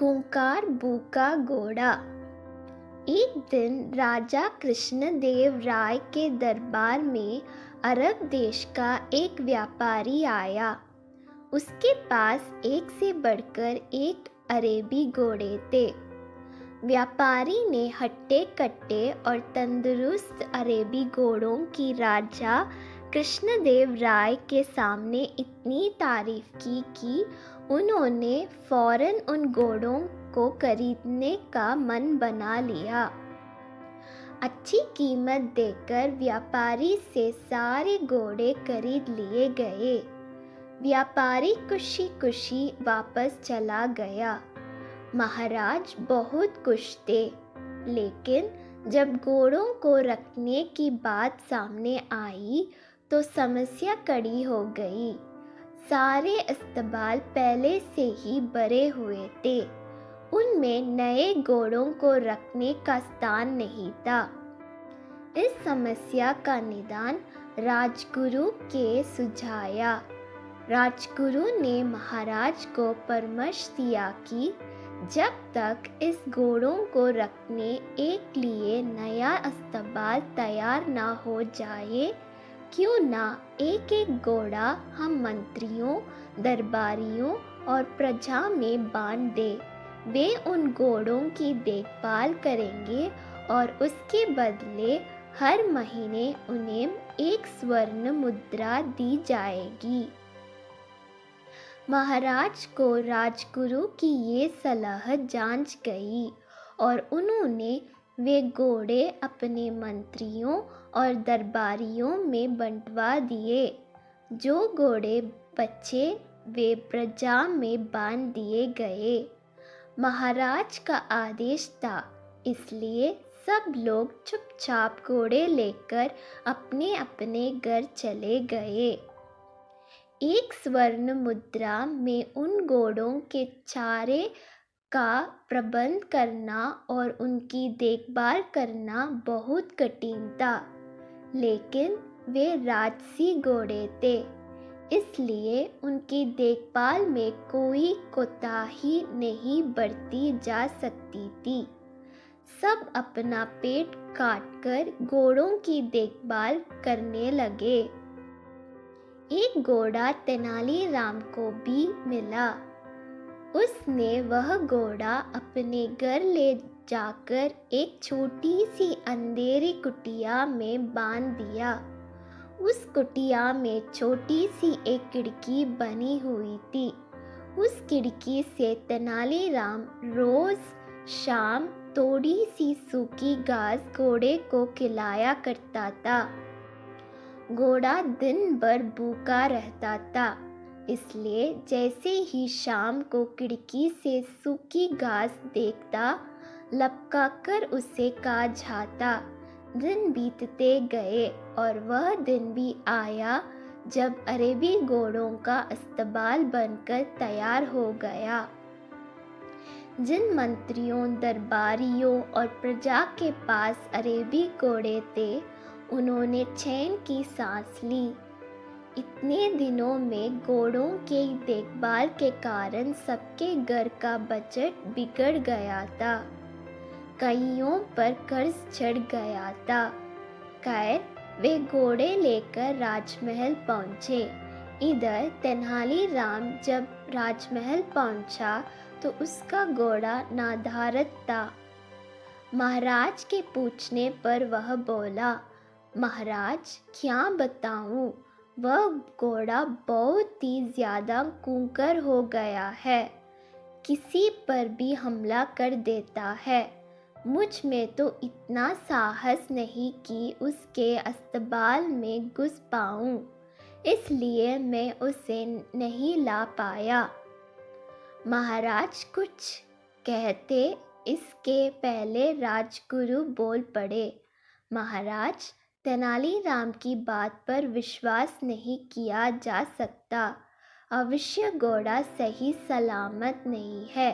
खूंखार भूखा घोड़ा। एक दिन राजा कृष्णदेव राय के दरबार में अरब देश का एक व्यापारी आया। उसके पास एक से बढ़कर एक अरेबी घोड़े थे। व्यापारी ने हट्टे कट्टे और तंदुरुस्त अरेबी घोड़ों की राजा कृष्णदेव राय के सामने इतनी तारीफ की कि उन्होंने फौरन उन घोड़ों को खरीदने का मन बना लिया। अच्छी कीमत देकर व्यापारी से सारे घोड़े खरीद लिए गए। व्यापारी खुशी खुशी वापस चला गया। महाराज बहुत खुश थे, लेकिन जब घोड़ों को रखने की बात सामने आई तो समस्या खड़ी हो गई। सारे अस्तबल पहले से ही भरे हुए थे। उनमें नए घोड़ों को रखने का स्थान नहीं था। इस समस्या का निदान राजगुरु के सुझाया। राजगुरु ने महाराज को परामर्श दिया कि जब तक इस घोड़ों को रखने एक लिए नया अस्तबल तैयार ना हो जाए, क्यों ना एक एक घोड़ा हम मंत्रियों, दरबारियों और प्रजा में बांट दे। वे उन घोड़ों की देखभाल करेंगे और उसके बदले हर महीने उन्हें एक स्वर्ण मुद्रा दी जाएगी। महाराज को राजगुरु की ये सलाह जांच गई और उन्होंने वे घोड़े अपने मंत्रियों और दरबारियों में बंटवा दिए। जो घोड़े बचे वे प्रजा में बांध दिए गए। महाराज का आदेश था, इसलिए सब लोग चुपचाप घोड़े लेकर अपने अपने घर चले गए। एक स्वर्ण मुद्रा में उन घोड़ों के चारे का प्रबंध करना और उनकी देखभाल करना बहुत कठिन था, लेकिन वे राजसी घोड़े थे, इसलिए उनकी देखभाल में कोई कोताही नहीं बरती जा सकती थी। सब अपना पेट काटकर घोड़ों की देखभाल करने लगे। एक घोड़ा तेनालीराम को भी मिला। उसने वह घोड़ा अपने घर ले जाकर एक छोटी सी अंधेरी कुटिया में बांध दिया। उस कुटिया में छोटी सी एक खिड़की बनी हुई थी। उस खिड़की से तेनालीराम रोज शाम थोड़ी सी सूखी घास घोड़े को खिलाया करता था। घोड़ा दिन भर भूखा रहता था, इसलिए जैसे ही शाम को खिड़की से सूखी घास देखता, लपकाकर उसे खा जाता। दिन बीतते गए और वह दिन भी आया जब अरेबी घोड़ों का अस्तबल बनकर तैयार हो गया। जिन मंत्रियों, दरबारियों और प्रजा के पास अरेबी घोड़े थे, उन्होंने चैन की सांस ली। इतने दिनों में घोड़ों के देखभाल के कारण सबके घर का बजट बिगड़ गया था। कईयों पर कर्ज चढ़ गया था। खैर, वे घोड़े लेकर राजमहल पहुँचे। इधर तेनालीराम जब राजमहल पहुँचा तो उसका घोड़ा नाधारत था। महाराज के पूछने पर वह बोला, महाराज क्या बताऊं, वह घोड़ा बहुत ही ज़्यादा खूंखार हो गया है। किसी पर भी हमला कर देता है। मुझ में तो इतना साहस नहीं कि उसके अस्तबल में घुस पाऊं, इसलिए मैं उसे नहीं ला पाया। महाराज कुछ कहते इसके पहले राजगुरु बोल पड़े, महाराज, तेनालीराम की बात पर विश्वास नहीं किया जा सकता। अवश्य घोड़ा सही सलामत नहीं है,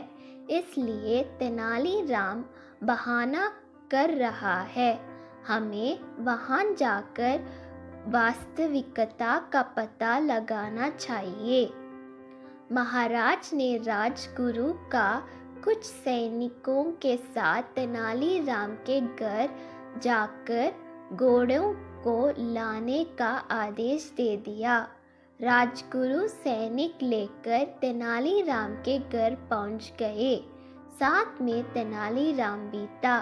इसलिए तेनालीराम बहाना कर रहा है। हमें वहां जाकर वास्तविकता का पता लगाना चाहिए। महाराज ने राजगुरु का कुछ सैनिकों के साथ तेनालीराम के घर जाकर घोड़ों को लाने का आदेश दे दिया। राजगुरु सैनिक लेकर तेनालीराम के घर पहुंच गए। साथ में तेनालीराम भी था।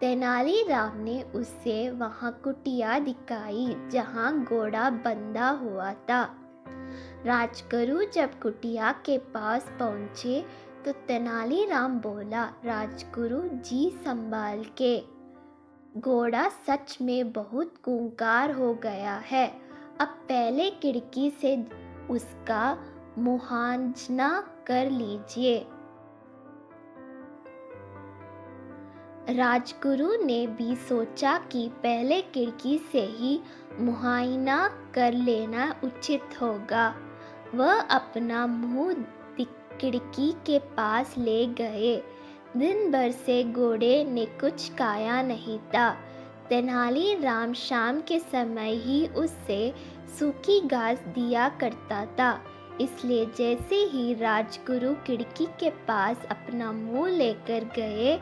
तेनालीराम ने उसे वहां कुटिया दिखाई जहां घोड़ा बंधा हुआ था। राजगुरु जब कुटिया के पास पहुंचे तो तेनालीराम बोला, राजगुरु जी संभाल के, घोड़ा सच में बहुत खूंखार हो गया है। अब पहले खिड़की से उसका मुहांजना कर लीजिए। राजगुरु ने भी सोचा कि पहले खिड़की से ही मुआयना कर लेना उचित होगा। वह अपना मुंह खिड़की के पास ले गए। दिन भर से घोड़े ने कुछ खाया नहीं था। तेनालीराम शाम के समय ही उससे सूखी घास दिया करता था, इसलिए जैसे ही राजगुरु खिड़की के पास अपना मुंह लेकर गए,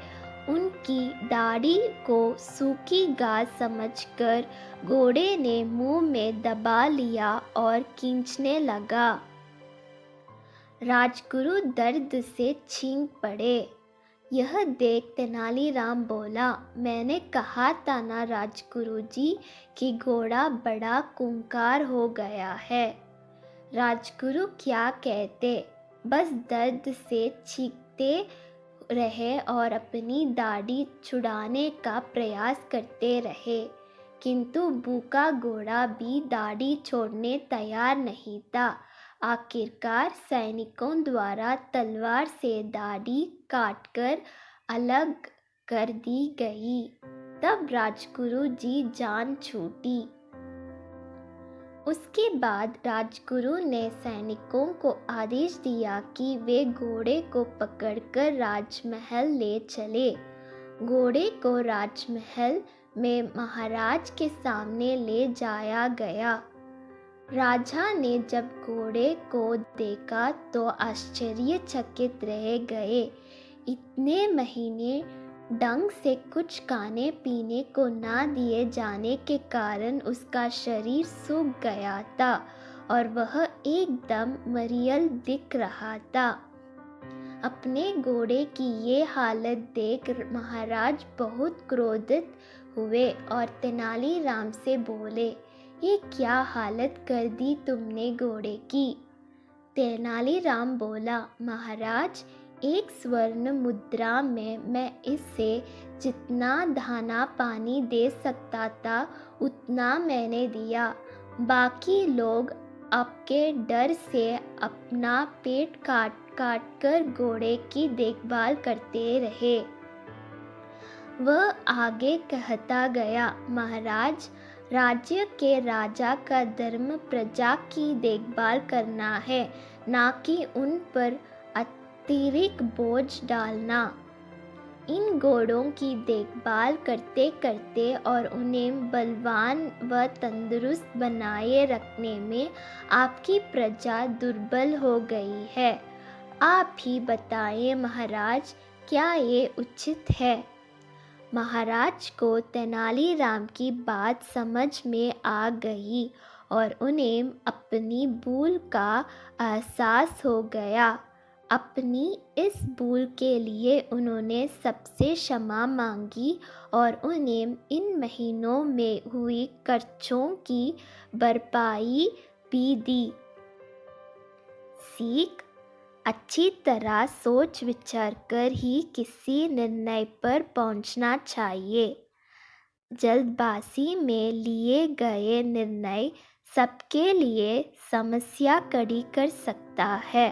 उनकी दाढ़ी को सूखी घास समझकर घोड़े ने मुंह में दबा लिया और खींचने लगा। राजगुरु दर्द से छींक पड़े। यह देख तेनालीराम बोला, मैंने कहा था ना राजगुरु जी कि घोड़ा बड़ा खूंखार हो गया है। राजगुरु क्या कहते, बस दर्द से चीखते रहे और अपनी दाढ़ी छुड़ाने का प्रयास करते रहे, किंतु भूखा घोड़ा भी दाढ़ी छोड़ने तैयार नहीं था। आखिरकार सैनिकों द्वारा तलवार से दाढ़ी काटकर अलग कर दी गई। तब राजगुरु जी जान छूटी। उसके बाद राजगुरु ने सैनिकों को आदेश दिया कि वे घोड़े को पकड़कर राजमहल ले चले। घोड़े को राजमहल में महाराज के सामने ले जाया गया। राजा ने जब घोड़े को देखा तो आश्चर्यचकित रह गए। इतने महीने ढंग से कुछ खाने पीने को ना दिए जाने के कारण उसका शरीर सूख गया था और वह एकदम मरियल दिख रहा था। अपने घोड़े की ये हालत देख महाराज बहुत क्रोधित हुए और तेनालीराम से बोले, ये क्या हालत कर दी तुमने घोड़े की। तेनालीराम बोला, महाराज, एक स्वर्ण मुद्रा में मैं इससे जितना दाना पानी दे सकता था उतना मैंने दिया। बाकी लोग आपके डर से अपना पेट काट काट कर घोड़े की देखभाल करते रहे। वह आगे कहता गया, महाराज, राज्य के राजा का धर्म प्रजा की देखभाल करना है, ना कि उन पर अतिरिक्त बोझ डालना। इन घोड़ों की देखभाल करते करते और उन्हें बलवान व तंदुरुस्त बनाए रखने में आपकी प्रजा दुर्बल हो गई है। आप ही बताएं महाराज, क्या ये उचित है। महाराज को तेनालीराम की बात समझ में आ गई और उन्हें अपनी भूल का एहसास हो गया। अपनी इस भूल के लिए उन्होंने सबसे क्षमा मांगी और उन्हें इन महीनों में हुई खर्चों की भरपाई भी दी। सीख, अच्छी तरह सोच विचार कर ही किसी निर्णय पर पहुंचना चाहिए। जल्दबाजी में लिए गए निर्णय सबके लिए समस्या खड़ी कर सकता है।